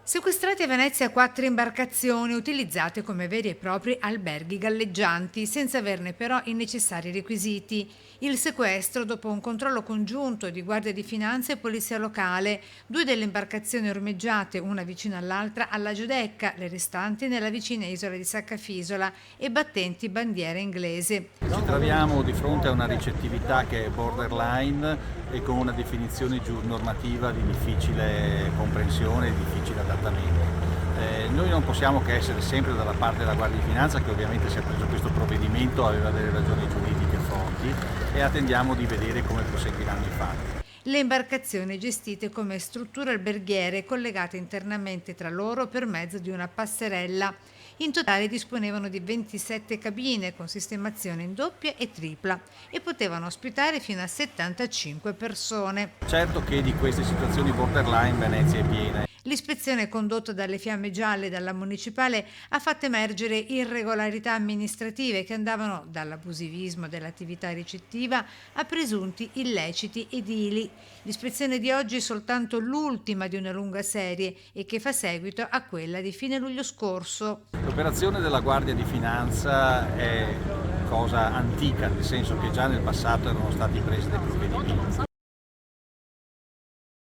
Sequestrati a Venezia 4 imbarcazioni utilizzate come veri e propri alberghi galleggianti, senza averne però i necessari requisiti. Il sequestro dopo un controllo congiunto di Guardia di Finanza e Polizia Locale. 2 delle imbarcazioni ormeggiate, una vicino all'altra, alla Giudecca, le restanti nella vicina isola di Saccafisola e battenti bandiera inglese. Ci troviamo di fronte a una ricettività che è borderline e con una definizione normativa di difficile comprensione e difficile adattamento. Noi non possiamo che essere sempre dalla parte della Guardia di Finanza, che ovviamente si è preso questo provvedimento, aveva delle ragioni giuridiche forti, e attendiamo di vedere come proseguiranno i fatti. Le imbarcazioni gestite come strutture alberghiere collegate internamente tra loro per mezzo di una passerella. In totale disponevano di 27 cabine con sistemazione in doppia e tripla e potevano ospitare fino a 75 persone. Certo che di queste situazioni borderline Venezia è piena. L'ispezione condotta dalle Fiamme Gialle e dalla Municipale ha fatto emergere irregolarità amministrative che andavano dall'abusivismo dell'attività ricettiva a presunti illeciti edili. L'ispezione di oggi è soltanto l'ultima di una lunga serie e che fa seguito a quella di fine luglio scorso. L'operazione della Guardia di Finanza è cosa antica, nel senso che già nel passato erano stati presi dei provvedimenti.